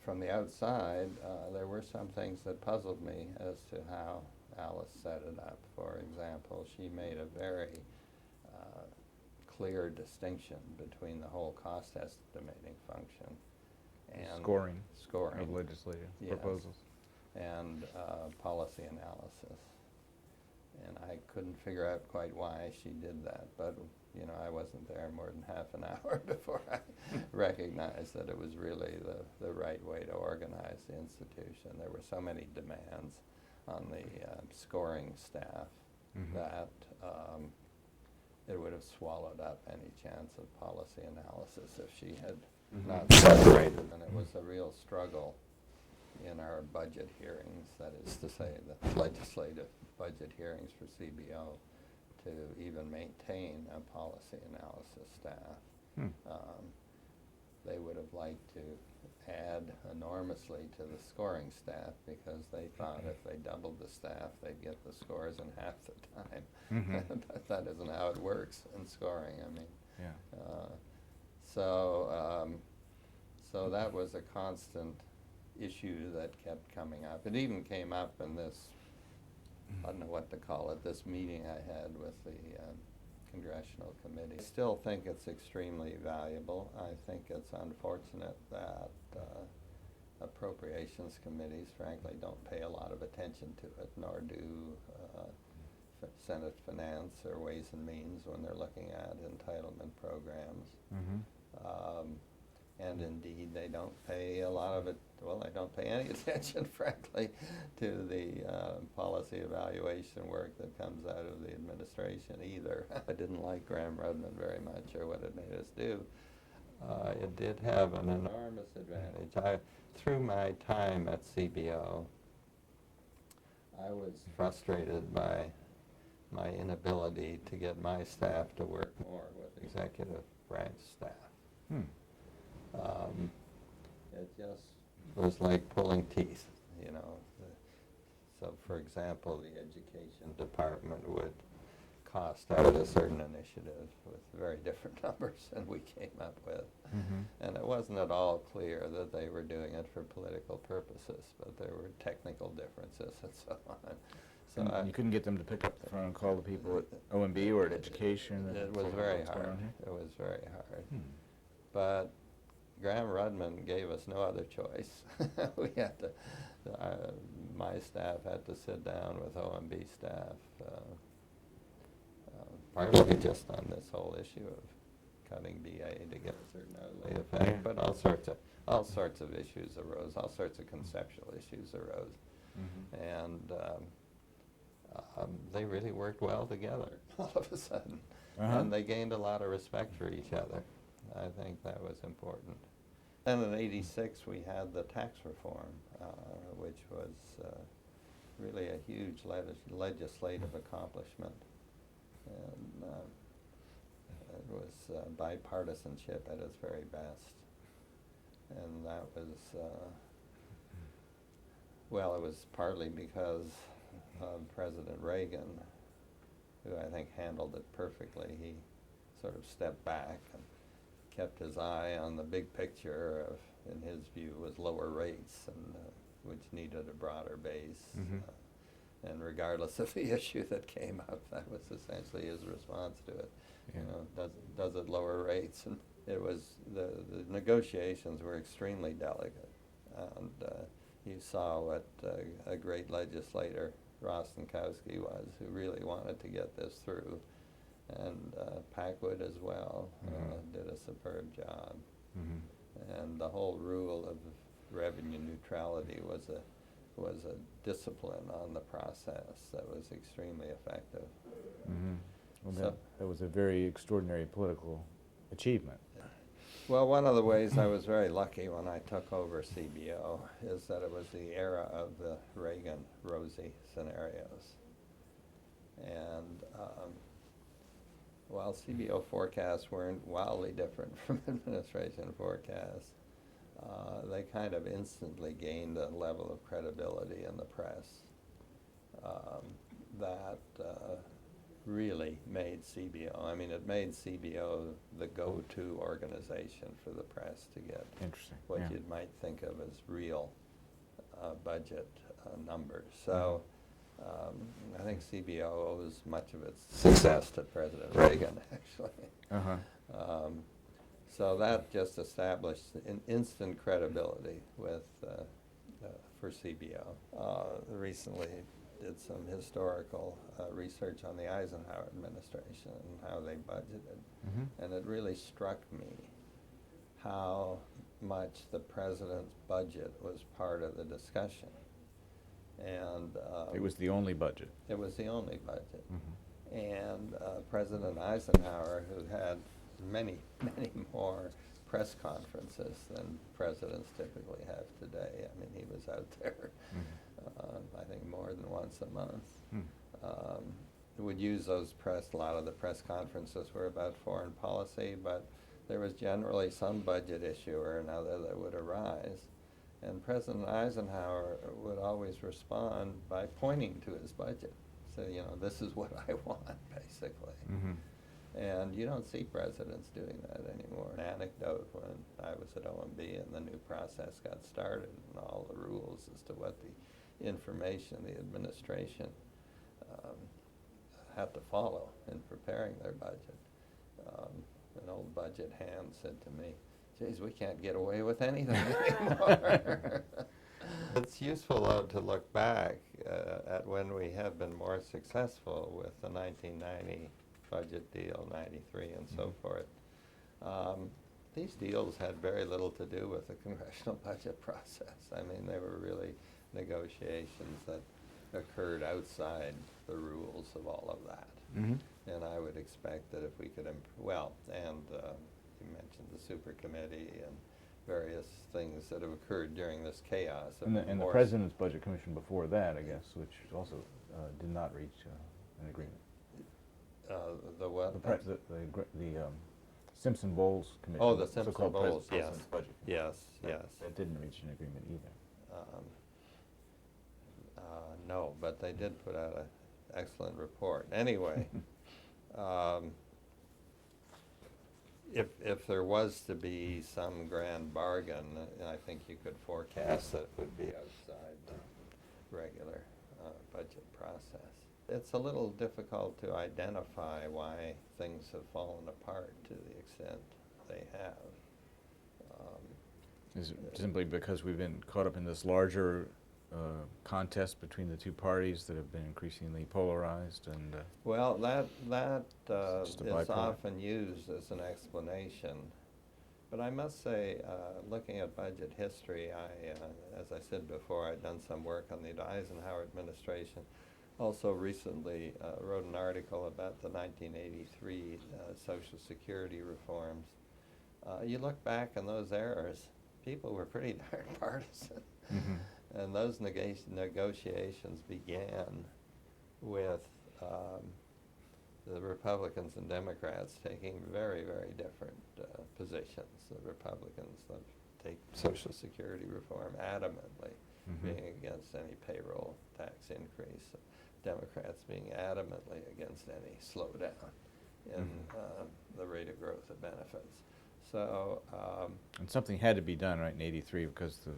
from the outside, there were some things that puzzled me as to how Alice set it up. For example, she made a very clear distinction between the whole cost estimating function and scoring of legislative proposals and policy analysis. And I couldn't figure out quite why she did that, but I wasn't there more than half an hour before I recognized that it was really the right way to organize the institution. There were so many demands on the scoring staff that it would have swallowed up any chance of policy analysis if she had not separated. And it was a real struggle in our budget hearings, that is to say, the legislative budget hearings for CBO, to even maintain a policy analysis staff. They would have liked to add enormously to the scoring staff because they thought if they doubled the staff, they'd get the scores in half the time. But that isn't how it works in scoring. I mean, so that was a constant issue that kept coming up. It even came up in this, I don't know what to call it, this meeting I had with the Congressional Committee. I still think it's extremely valuable. I think it's unfortunate that appropriations committees, frankly, don't pay a lot of attention to it, nor do Senate Finance or Ways and Means when they're looking at entitlement programs. And indeed, they don't pay a lot of it, well, they don't pay any attention, frankly, to the policy evaluation work that comes out of the administration either. I didn't like Graham-Rudman very much, or what it made us do. It did have an enormous advantage. Through my time at CBO, I was frustrated by my inability to get my staff to work more with executive branch staff. It just was like pulling teeth, So, for example, the education department would cost out a certain initiative with very different numbers than we came up with. And it wasn't at all clear that they were doing it for political purposes, but there were technical differences and so on. So you couldn't get them to pick up the phone and call the people at OMB or at education? It was very hard. It was very hard. But Graham-Rudman gave us no other choice. We had to, my staff had to sit down with OMB staff, partly just on this whole issue of cutting BA to get a certain outlay effect, but all sorts of issues arose, all sorts of conceptual issues arose. And they really worked well together all of a sudden. And they gained a lot of respect for each other. I think that was important. Then in '86 we had the tax reform, which was really a huge legislative accomplishment. And it was bipartisanship at its very best. And that was, well, it was partly because of President Reagan, who I think handled it perfectly. He sort of stepped back and kept his eye on the big picture of, in his view, was lower rates, and which needed a broader base. And regardless of the issue that came up, that was essentially his response to it. Does it lower rates? And it was, the negotiations were extremely delicate. And you saw what a great legislator Rostenkowski was, who really wanted to get this through. And Packwood as well did a superb job. And the whole rule of revenue neutrality was a discipline on the process that was extremely effective. Well, that was a very extraordinary political achievement. Well, one of the ways I was very lucky when I took over CBO is that it was the era of the Reagan-Rosie scenarios. And while CBO forecasts weren't wildly different from administration forecasts, they kind of instantly gained a level of credibility in the press that really made CBO. I mean, it made CBO the go-to organization for the press to get Interesting. what Yeah. you might think of as real budget numbers. So I think CBO owes much of its success to President Reagan, actually. Uh-huh. So that just established an instant credibility with for CBO. Recently did some historical research on the Eisenhower administration and how they budgeted, Mm-hmm. and it really struck me how much the president's budget was part of the discussion. And It was the only budget. it was the only budget. Mm-hmm. And President Eisenhower, who had many, many more press conferences than presidents typically have today. I mean, he was out there, I think, more than once a month. Mm. Would use those a lot of the press conferences were about foreign policy, but there was generally some budget issue or another that would arise. And President Eisenhower would always respond by pointing to his budget. So, you know, this is what I want, basically. Mm-hmm. And you don't see presidents doing that anymore. An anecdote, when I was at OMB and the new process got started and all the rules as to what the information the administration had to follow in preparing their budget. An old budget hand said to me, "Geez, we can't get away with anything anymore." It's useful, though, to look back at when we have been more successful with the 1990 budget deal, 93 and so forth. These deals had very little to do with the congressional budget process. I mean, they were really negotiations that occurred outside the rules of all of that. Mm-hmm. And I would expect that if we could, you mentioned the super committee and various things that have occurred during this chaos. And the President's Budget Commission before that, I guess, which also did not reach an agreement. The what? The Simpson-Bowles Commission. Oh, the so-called Simpson-Bowles, yes. President's Budget. Yes, yes. That didn't reach an agreement either. No, but they did put out an excellent report. Anyway, if there was to be some grand bargain, I think you could forecast that it would be outside the regular budget process. It's a little difficult to identify why things have fallen apart to the extent they have. Is it simply because we've been caught up in this larger contest between the two parties that have been increasingly polarized? And Well, that just a is byproduct. often used as an explanation. But I must say, looking at budget history, as I said before, I'd done some work on the Eisenhower administration. Also recently wrote an article about the 1983 Social Security reforms. You look back on those eras, people were pretty darn partisan. Mm-hmm. And those negotiations began with the Republicans and Democrats taking very, very different positions. The Republicans take Social Security reform adamantly, Mm-hmm. being against any payroll tax increase. Democrats being adamantly against any slowdown in the rate of growth of benefits. So, And something had to be done, right, in '83, because the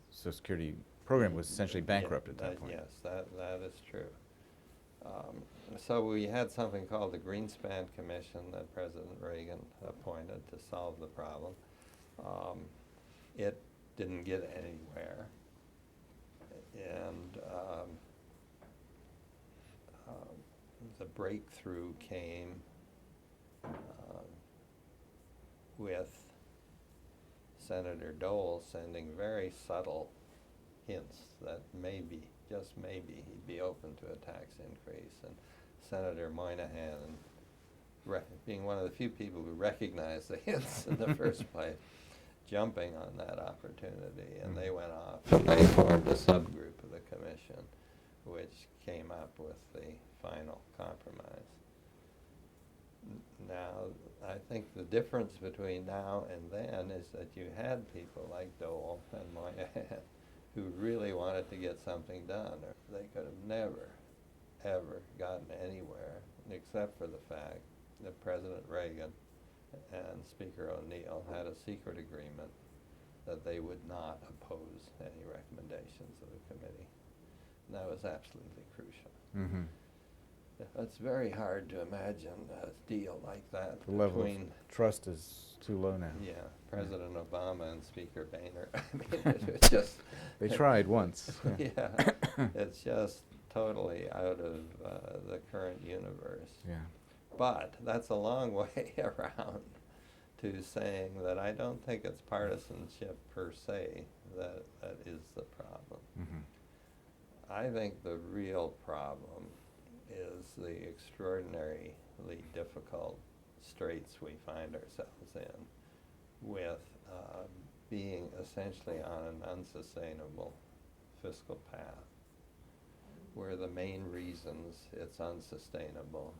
Social Security program was essentially bankrupt at that point. Yes, that is true. So we had something called the Greenspan Commission that President Reagan appointed to solve the problem. It didn't get anywhere. And the breakthrough came with Senator Dole sending very subtle hints that maybe, just maybe, he'd be open to a tax increase. And Senator Moynihan, being one of the few people who recognized the hints in the first place, jumping on that opportunity, and they went off and they formed a subgroup of the commission, which came up with the final compromise. Now, I think the difference between now and then is that you had people like Dole and Moynihan who really wanted to get something done. Or they could have never, ever gotten anywhere except for the fact that President Reagan and Speaker O'Neill had a secret agreement that they would not oppose any recommendations of the committee. And that was absolutely crucial. Mm-hmm. It's very hard to imagine a deal like that The level of between trust is too low now. President Obama and Speaker Boehner. I mean, it's just They tried once. yeah, it's just totally out of the current universe. Yeah. But that's a long way around to saying that I don't think it's partisanship per se that is the problem. Mm-hmm. I think the real problem is the extraordinarily difficult straits we find ourselves in with being essentially on an unsustainable fiscal path, where the main reasons it's unsustainable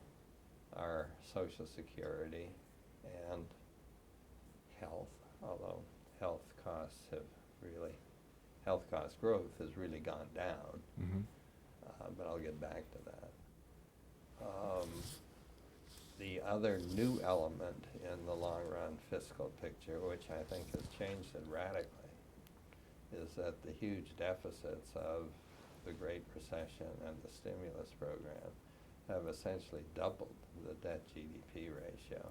are Social Security and health, although health cost growth has really gone down. Mm-hmm. But I'll get back to that. The other new element in the long-run fiscal picture, which I think has changed it radically, is that the huge deficits of the Great Recession and the stimulus program have essentially doubled the debt-GDP ratio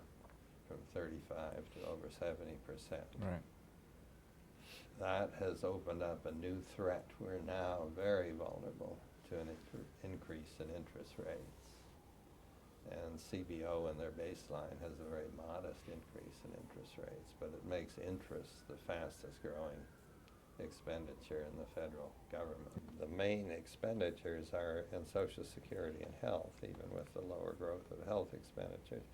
from 35 to over 70%. Right. That has opened up a new threat. We're now very vulnerable to an increase in interest rates. And CBO in their baseline has a very modest increase in interest rates, but it makes interest the fastest growing expenditure in the federal government. The main expenditures are in Social Security and health, even with the lower growth of health expenditures.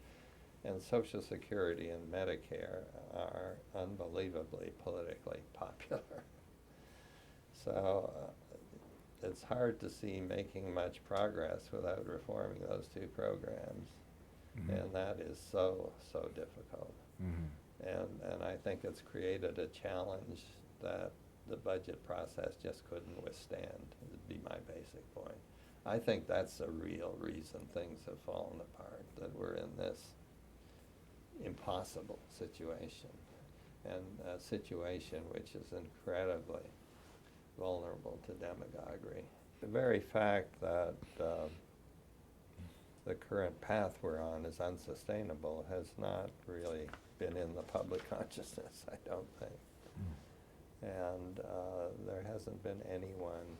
And Social Security and Medicare are unbelievably politically popular. So it's hard to see making much progress without reforming those two programs. Mm-hmm. And that is so difficult. Mm-hmm. And I think it's created a challenge that the budget process just couldn't withstand, would be my basic point. I think that's the real reason things have fallen apart, that we're in this impossible situation, and a situation which is incredibly vulnerable to demagoguery. The very fact that the current path we're on is unsustainable has not really been in the public consciousness, I don't think. And there hasn't been anyone,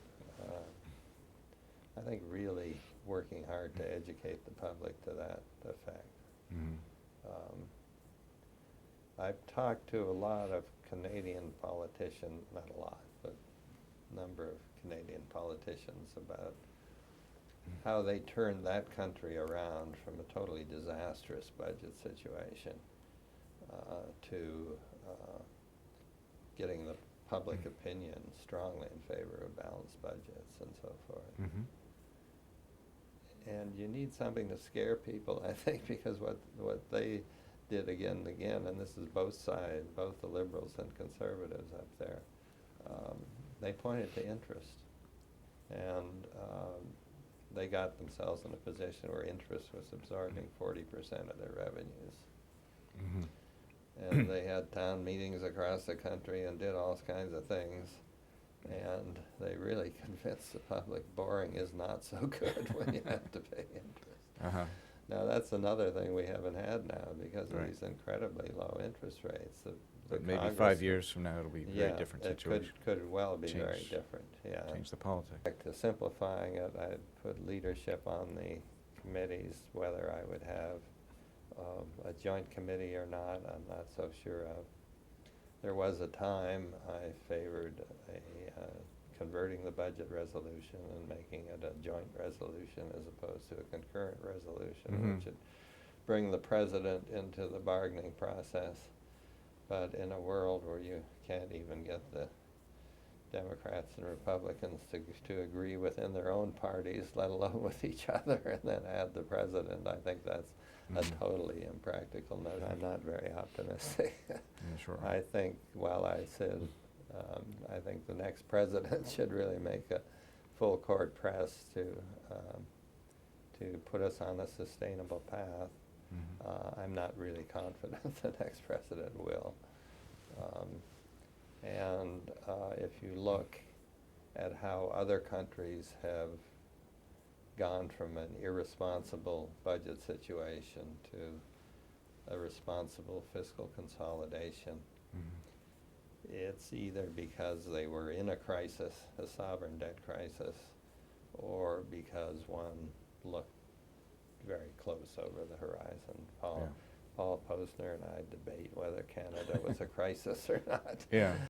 I think, really working hard to educate the public to that effect. Mm-hmm. I've talked to a lot of Canadian politicians, not a lot, but a number of Canadian politicians about how they turned that country around from a totally disastrous budget situation to getting the public opinion strongly in favor of balanced budgets and so forth. Mm-hmm. And you need something to scare people, I think, because what they did again and again, and this is both sides, both the liberals and conservatives up there, they pointed to interest. And they got themselves in a position where interest was absorbing 40% of their revenues. Mm-hmm. And they had town meetings across the country and did all kinds of things. And they really convinced the public boring is not so good when you have to pay interest. Uh-huh. Now, that's another thing we haven't had now because of these incredibly low interest rates. But maybe Congress, 5 years from now it'll be a very different situation. It could well be very different, yeah. Change the politics. Back to simplifying it, I'd put leadership on the committees, whether I would have a joint committee or not, I'm not so sure of. There was a time I favored converting the budget resolution and making it a joint resolution as opposed to a concurrent resolution, mm-hmm. which would bring the president into the bargaining process. But in a world where you can't even get the Democrats and Republicans to agree within their own parties, let alone with each other, and then add the president, I think that's a totally impractical note. I'm not very optimistic. Yeah, sure. I think, while I said, I think the next president should really make a full court press to to put us on a sustainable path. I'm not really confident the next president will. If you look at how other countries have gone from an irresponsible budget situation to a responsible fiscal consolidation, it's either because they were in a crisis, a sovereign debt crisis, or because one looked very close over the horizon. Paul Posner and I debate whether Canada was a crisis or not. Yeah.